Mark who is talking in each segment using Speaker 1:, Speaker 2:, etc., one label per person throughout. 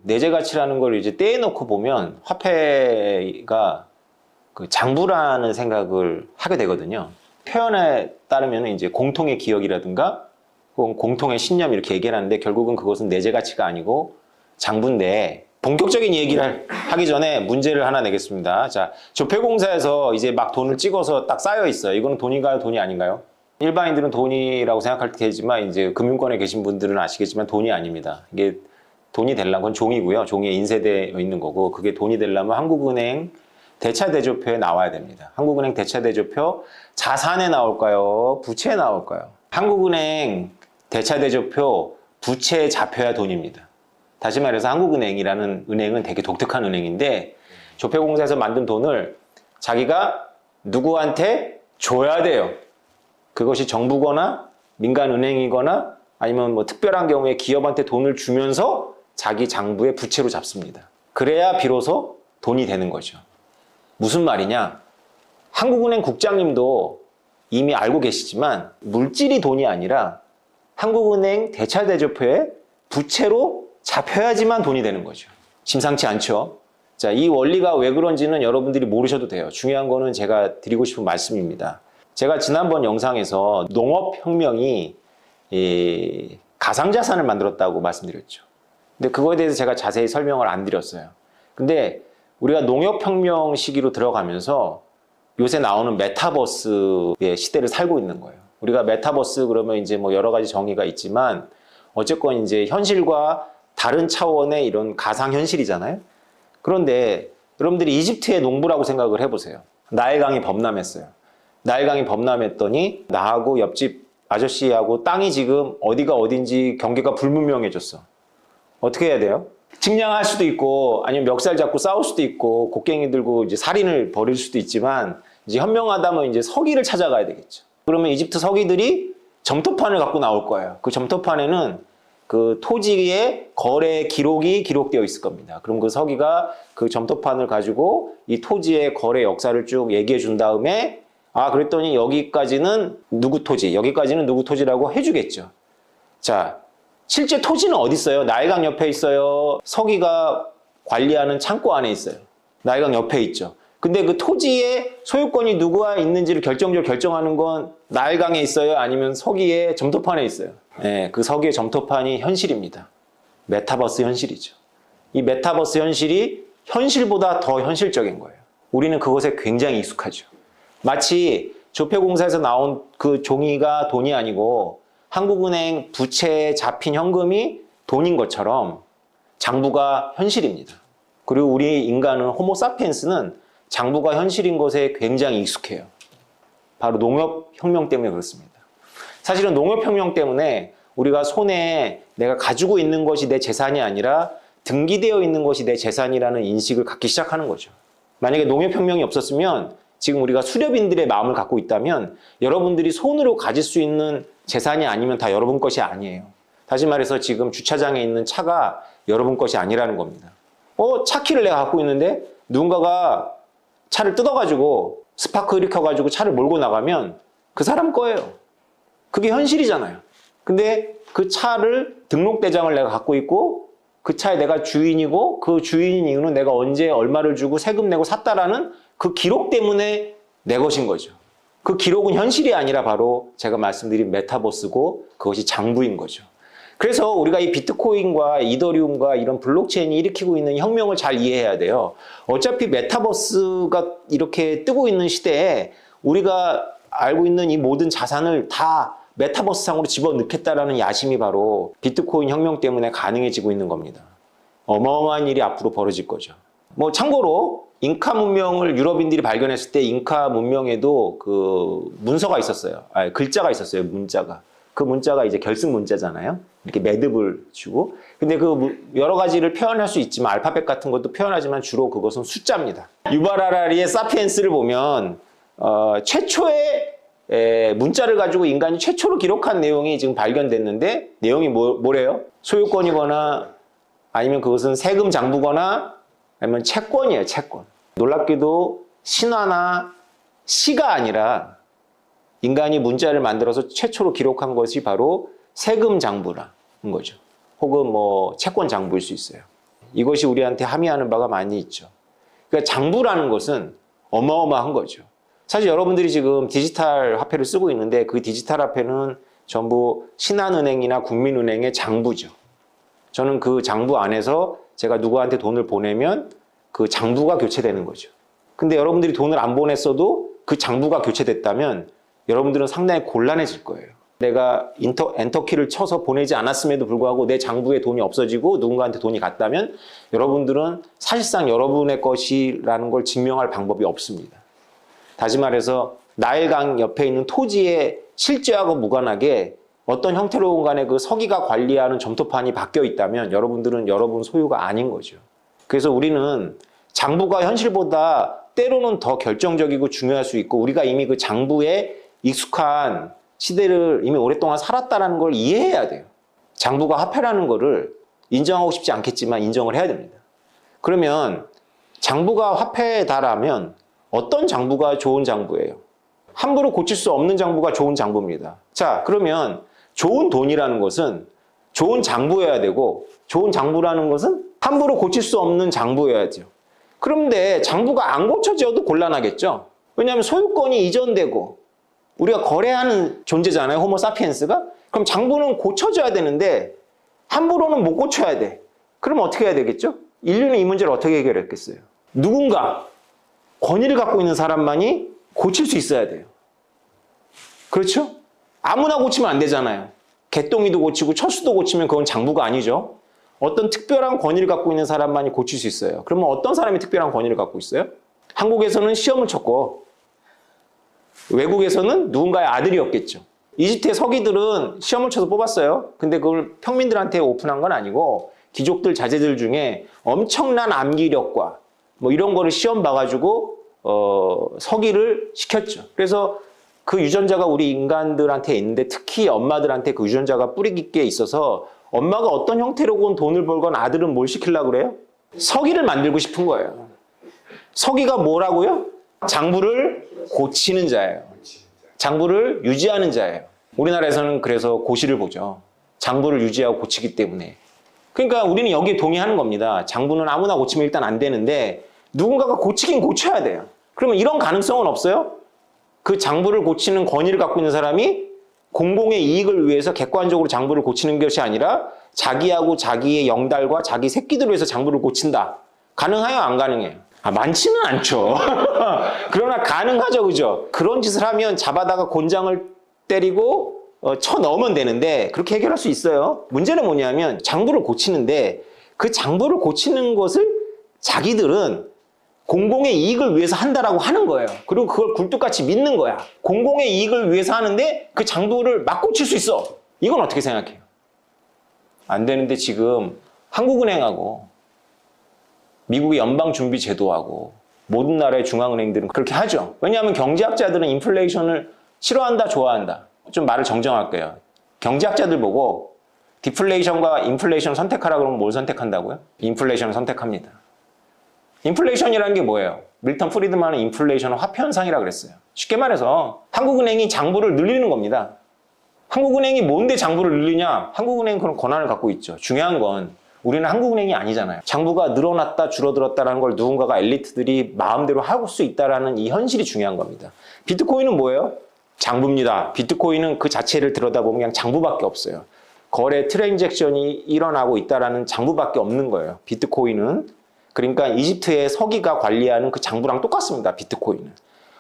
Speaker 1: 내재 가치라는 걸 이제 떼놓고 보면 화폐가 그 장부라는 생각을 하게 되거든요. 표현에 따르면 이제 공통의 기억이라든가 혹은 공통의 신념 이렇게 얘기를 하는데 결국은 그것은 내재 가치가 아니고 장부인데, 본격적인 얘기를 하기 전에 문제를 하나 내겠습니다. 자, 조폐공사에서 이제 막 돈을 찍어서 딱 쌓여 있어요. 이거는 돈인가요? 돈이 아닌가요? 일반인들은 돈이라고 생각할 테지만 이제 금융권에 계신 분들은 아시겠지만 돈이 아닙니다. 이게 돈이 되려면 그건 종이고요. 종이에 인쇄되어 있는 거고, 그게 돈이 되려면 한국은행 대차대조표에 나와야 됩니다. 한국은행 대차대조표 자산에 나올까요? 부채에 나올까요? 한국은행 대차대조표 부채에 잡혀야 돈입니다. 다시 말해서 한국은행이라는 은행은 되게 독특한 은행인데, 조폐공사에서 만든 돈을 자기가 누구한테 줘야 돼요. 그것이 정부거나 민간은행이거나 아니면 뭐 특별한 경우에 기업한테 돈을 주면서 자기 장부에 부채로 잡습니다. 그래야 비로소 돈이 되는 거죠. 무슨 말이냐? 한국은행 국장님도 이미 알고 계시지만 물질이 돈이 아니라 한국은행 대차대조표에 부채로 잡혀야지만 돈이 되는 거죠. 심상치 않죠? 자, 이 원리가 왜 그런지는 여러분들이 모르셔도 돼요. 중요한 거는 제가 드리고 싶은 말씀입니다. 제가 지난번 영상에서 농업혁명이 가상자산을 만들었다고 말씀드렸죠. 근데 그거에 대해서 제가 자세히 설명을 안 드렸어요. 근데 우리가 농업혁명 시기로 들어가면서 요새 나오는 메타버스의 시대를 살고 있는 거예요. 우리가 메타버스 그러면 이제 뭐 여러 가지 정의가 있지만 어쨌건 이제 현실과 다른 차원의 이런 가상현실이잖아요. 그런데 여러분들이 이집트의 농부라고 생각을 해보세요. 나일강이 범람했어요. 나일강이 범람했더니 나하고 옆집 아저씨하고 땅이 지금 어디가 어딘지 경계가 불분명해졌어. 어떻게 해야 돼요? 측량할 수도 있고 아니면 멱살 잡고 싸울 수도 있고 곡괭이 들고 이제 살인을 벌일 수도 있지만 이제 현명하다면 이제 서기를 찾아가야 되겠죠. 그러면 이집트 서기들이 점토판을 갖고 나올 거예요. 그 점토판에는 그 토지의 거래 기록이 기록되어 있을 겁니다. 그럼 그 서기가 그 점토판을 가지고 이 토지의 거래 역사를 쭉 얘기해 준 다음에 아, 그랬더니 여기까지는 누구 토지, 여기까지는 누구 토지라고 해주겠죠. 자, 실제 토지는 어디 있어요? 나일강 옆에 있어요? 서기가 관리하는 창고 안에 있어요? 나일강 옆에 있죠. 근데 그 토지의 소유권이 누구와 있는지를 결정적으로 결정하는 건 나일강에 있어요? 아니면 서기의 점토판에 있어요? 네, 그 서기의 점토판이 현실입니다. 메타버스 현실이죠. 이 메타버스 현실이 현실보다 더 현실적인 거예요. 우리는 그것에 굉장히 익숙하죠. 마치 조폐공사에서 나온 그 종이가 돈이 아니고 한국은행 부채에 잡힌 현금이 돈인 것처럼 장부가 현실입니다. 그리고 우리 인간은 호모사피엔스는 장부가 현실인 것에 굉장히 익숙해요. 바로 농업혁명 때문에 그렇습니다. 사실은 농업혁명 때문에 우리가 손에 내가 가지고 있는 것이 내 재산이 아니라 등기되어 있는 것이 내 재산이라는 인식을 갖기 시작하는 거죠. 만약에 농업혁명이 없었으면 지금 우리가 수렵인들의 마음을 갖고 있다면 여러분들이 손으로 가질 수 있는 재산이 아니면 다 여러분 것이 아니에요. 다시 말해서 지금 주차장에 있는 차가 여러분 것이 아니라는 겁니다. 차키를 내가 갖고 있는데 누군가가 차를 뜯어가지고 스파크 일으켜가지고 차를 몰고 나가면 그 사람 거예요. 그게 현실이잖아요. 근데 그 차를 등록대장을 내가 갖고 있고 그 차에 내가 주인이고 그 주인인 이유는 내가 언제 얼마를 주고 세금 내고 샀다라는 그 기록 때문에 내 것인 거죠. 그 기록은 현실이 아니라 바로 제가 말씀드린 메타버스고 그것이 장부인 거죠. 그래서 우리가 이 비트코인과 이더리움과 이런 블록체인이 일으키고 있는 혁명을 잘 이해해야 돼요. 어차피 메타버스가 이렇게 뜨고 있는 시대에 우리가 알고 있는 이 모든 자산을 다 메타버스상으로 집어넣겠다라는 야심이 바로 비트코인 혁명 때문에 가능해지고 있는 겁니다. 어마어마한 일이 앞으로 벌어질 거죠. 뭐 참고로 잉카 문명을 유럽인들이 발견했을 때 잉카 문명에도 그 문서가 있었어요. 글자가 있었어요. 문자가. 그 문자가 이제 결승 문자잖아요. 이렇게 매듭을 주고. 근데 그 여러 가지를 표현할 수 있지만 알파벳 같은 것도 표현하지만 주로 그것은 숫자입니다. 유발 하라리의 사피엔스를 보면 최초의 문자를 가지고 인간이 최초로 기록한 내용이 지금 발견됐는데 내용이 뭐래요? 소유권이거나 아니면 그것은 세금 장부거나 아니면 채권이에요. 채권. 놀랍게도 신화나 시가 아니라 인간이 문자를 만들어서 최초로 기록한 것이 바로 세금 장부라는 거죠. 혹은 뭐 채권 장부일 수 있어요. 이것이 우리한테 함의하는 바가 많이 있죠. 그러니까 장부라는 것은 어마어마한 거죠. 사실 여러분들이 지금 디지털 화폐를 쓰고 있는데 그 디지털 화폐는 전부 신한은행이나 국민은행의 장부죠. 저는 그 장부 안에서 제가 누구한테 돈을 보내면 그 장부가 교체되는 거죠. 근데 여러분들이 돈을 안 보냈어도 그 장부가 교체됐다면 여러분들은 상당히 곤란해질 거예요. 내가 엔터키를 쳐서 보내지 않았음에도 불구하고 내 장부에 돈이 없어지고 누군가한테 돈이 갔다면 여러분들은 사실상 여러분의 것이라는 걸 증명할 방법이 없습니다. 다시 말해서 나일강 옆에 있는 토지의 실제하고 무관하게 어떤 형태로건 간에 그 서기가 관리하는 점토판이 바뀌어 있다면 여러분들은 여러분 소유가 아닌 거죠. 그래서 우리는 장부가 현실보다 때로는 더 결정적이고 중요할 수 있고 우리가 이미 그 장부에 익숙한 시대를 이미 오랫동안 살았다는 걸 이해해야 돼요. 장부가 화폐라는 거를 인정하고 싶지 않겠지만 인정을 해야 됩니다. 그러면 장부가 화폐다라면 어떤 장부가 좋은 장부예요? 함부로 고칠 수 없는 장부가 좋은 장부입니다. 자, 그러면 좋은 돈이라는 것은 좋은 장부여야 되고 좋은 장부라는 것은 함부로 고칠 수 없는 장부여야죠. 그런데 장부가 안 고쳐져도 곤란하겠죠. 왜냐하면 소유권이 이전되고 우리가 거래하는 존재잖아요. 호모사피엔스가. 그럼 장부는 고쳐져야 되는데 함부로는 못 고쳐야 돼. 그럼 어떻게 해야 되겠죠? 인류는 이 문제를 어떻게 해결했겠어요? 누군가 권위를 갖고 있는 사람만이 고칠 수 있어야 돼요. 그렇죠? 아무나 고치면 안 되잖아요. 개똥이도 고치고 철수도 고치면 그건 장부가 아니죠. 어떤 특별한 권위를 갖고 있는 사람만이 고칠 수 있어요. 그러면 어떤 사람이 특별한 권위를 갖고 있어요? 한국에서는 시험을 쳤고 외국에서는 누군가의 아들이었겠죠. 이집트의 서기들은 시험을 쳐서 뽑았어요. 근데 그걸 평민들한테 오픈한 건 아니고 귀족들 자제들 중에 엄청난 암기력과 뭐 이런 거를 시험 봐가지고 서기를 시켰죠. 그래서 그 유전자가 우리 인간들한테 있는데 특히 엄마들한테 그 유전자가 뿌리 깊게 있어서 엄마가 어떤 형태로건 돈을 벌건 아들은 뭘 시키려고 그래요? 서기를 만들고 싶은 거예요. 서기가 뭐라고요? 장부를 고치는 자예요. 장부를 유지하는 자예요. 우리나라에서는 그래서 고시를 보죠. 장부를 유지하고 고치기 때문에. 그러니까 우리는 여기에 동의하는 겁니다. 장부는 아무나 고치면 일단 안 되는데 누군가가 고치긴 고쳐야 돼요. 그러면 이런 가능성은 없어요? 그 장부를 고치는 권위를 갖고 있는 사람이 공공의 이익을 위해서 객관적으로 장부를 고치는 것이 아니라 자기하고 자기의 영달과 자기 새끼들을 위해서 장부를 고친다. 가능해요? 안 가능해요? 많지는 않죠. 그러나 가능하죠. 그죠? 그런 짓을 하면 잡아다가 곤장을 때리고 쳐 넣으면 되는데 그렇게 해결할 수 있어요. 문제는 뭐냐면 장부를 고치는데 그 장부를 고치는 것을 자기들은 공공의 이익을 위해서 한다라고 하는 거예요. 그리고 그걸 굴뚝같이 믿는 거야. 공공의 이익을 위해서 하는데 그 장부를 막 고칠 수 있어. 이건 어떻게 생각해요? 안 되는데 지금 한국은행하고 미국의 연방준비제도하고 모든 나라의 중앙은행들은 그렇게 하죠. 왜냐하면 경제학자들은 인플레이션을 싫어한다, 좋아한다. 좀 말을 정정할게요. 경제학자들 보고 디플레이션과 인플레이션을 선택하라 그러면 뭘 선택한다고요? 인플레이션을 선택합니다. 인플레이션이라는 게 뭐예요? 밀턴 프리드만은 인플레이션은 화폐 현상이라고 그랬어요. 쉽게 말해서 한국은행이 장부를 늘리는 겁니다. 한국은행이 뭔데 장부를 늘리냐? 한국은행은 그런 권한을 갖고 있죠. 중요한 건 우리는 한국은행이 아니잖아요. 장부가 늘어났다 줄어들었다는 걸 누군가가 엘리트들이 마음대로 할 수 있다는 이 현실이 중요한 겁니다. 비트코인은 뭐예요? 장부입니다. 비트코인은 그 자체를 들여다보면 그냥 장부밖에 없어요. 거래 트랜잭션이 일어나고 있다는 장부밖에 없는 거예요. 비트코인은. 그러니까 이집트의 서기가 관리하는 그 장부랑 똑같습니다. 비트코인은.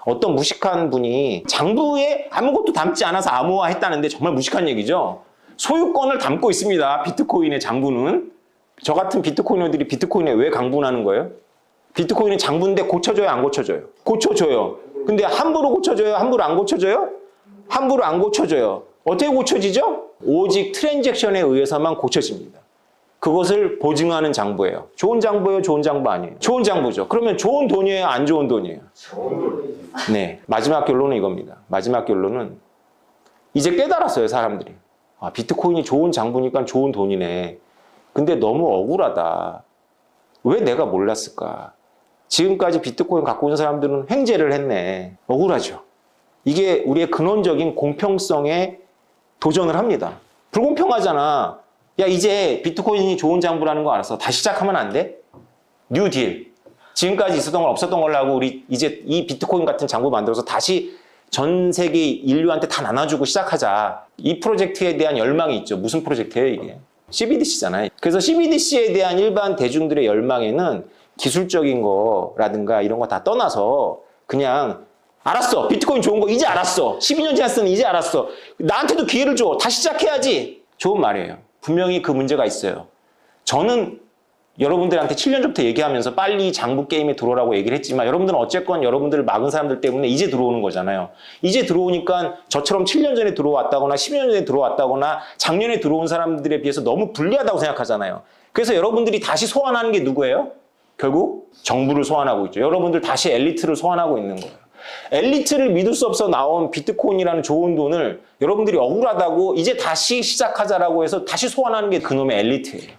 Speaker 1: 어떤 무식한 분이 장부에 아무것도 담지 않아서 암호화했다는데 정말 무식한 얘기죠. 소유권을 담고 있습니다. 비트코인의 장부는. 저 같은 비트코이너들이 비트코인에 왜 강분하는 거예요? 비트코인은 장부인데 고쳐줘요, 안 고쳐줘요? 고쳐줘요. 근데 함부로 고쳐줘요? 함부로 안 고쳐줘요? 함부로 안 고쳐줘요. 어떻게 고쳐지죠? 오직 트랜잭션에 의해서만 고쳐집니다. 그것을 보증하는 장부예요. 좋은 장부예요? 좋은 장부 아니에요? 좋은 장부죠. 그러면 좋은 돈이에요? 안 좋은 돈이에요? 좋은 돈이죠. 네. 마지막 결론은 이겁니다. 마지막 결론은 이제 깨달았어요, 사람들이. 비트코인이 좋은 장부니까 좋은 돈이네. 근데 너무 억울하다. 왜 내가 몰랐을까? 지금까지 비트코인 갖고 있는 사람들은 횡재를 했네. 억울하죠. 이게 우리의 근원적인 공평성에 도전을 합니다. 불공평하잖아. 야, 이제 비트코인이 좋은 장부라는 거 알았어. 다시 시작하면 안 돼? 뉴 딜. 지금까지 있었던 건 없었던 걸로 하고 우리 이제 이 비트코인 같은 장부 만들어서 다시 전 세계 인류한테 다 나눠주고 시작하자. 이 프로젝트에 대한 열망이 있죠. 무슨 프로젝트예요, 이게? CBDC잖아요. 그래서 CBDC에 대한 일반 대중들의 열망에는 기술적인 거라든가 이런 거 다 떠나서 그냥 알았어. 비트코인 좋은 거 이제 알았어. 12년 지났으니 이제 알았어. 나한테도 기회를 줘. 다시 시작해야지. 좋은 말이에요. 분명히 그 문제가 있어요. 저는 여러분들한테 7년 전부터 얘기하면서 빨리 장부 게임에 들어오라고 얘기를 했지만 여러분들은 어쨌건 여러분들을 막은 사람들 때문에 이제 들어오는 거잖아요. 이제 들어오니까 저처럼 7년 전에 들어왔다거나 10년 전에 들어왔다거나 작년에 들어온 사람들에 비해서 너무 불리하다고 생각하잖아요. 그래서 여러분들이 다시 소환하는 게 누구예요? 결국 정부를 소환하고 있죠. 여러분들 다시 엘리트를 소환하고 있는 거예요. 엘리트를 믿을 수 없어 나온 비트코인이라는 좋은 돈을 여러분들이 억울하다고 이제 다시 시작하자라고 해서 다시 소환하는 게 그놈의 엘리트예요.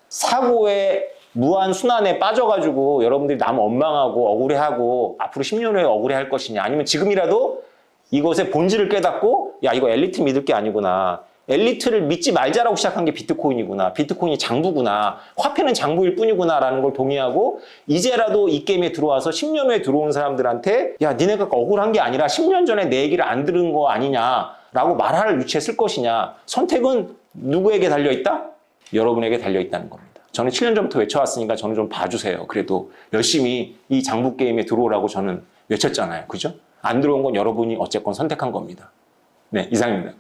Speaker 1: 사고의 무한 순환에 빠져가지고 여러분들이 남 원망하고 억울해하고 앞으로 10년 후에 억울해할 것이냐 아니면 지금이라도 이것의 본질을 깨닫고 야 이거 엘리트 믿을 게 아니구나. 엘리트를 믿지 말자라고 시작한 게 비트코인이구나. 비트코인이 장부구나. 화폐는 장부일 뿐이구나 라는 걸 동의하고 이제라도 이 게임에 들어와서 10년 후에 들어온 사람들한테 야 니네가 억울한 게 아니라 10년 전에 내 얘기를 안 들은 거 아니냐라고 말할 위치에 쓸 것이냐. 선택은 누구에게 달려있다? 여러분에게 달려있다는 겁니다. 저는 7년 전부터 외쳐왔으니까 저는 좀 봐주세요. 그래도 열심히 이 장부 게임에 들어오라고 저는 외쳤잖아요. 그죠? 안 들어온 건 여러분이 어쨌건 선택한 겁니다. 네, 이상입니다.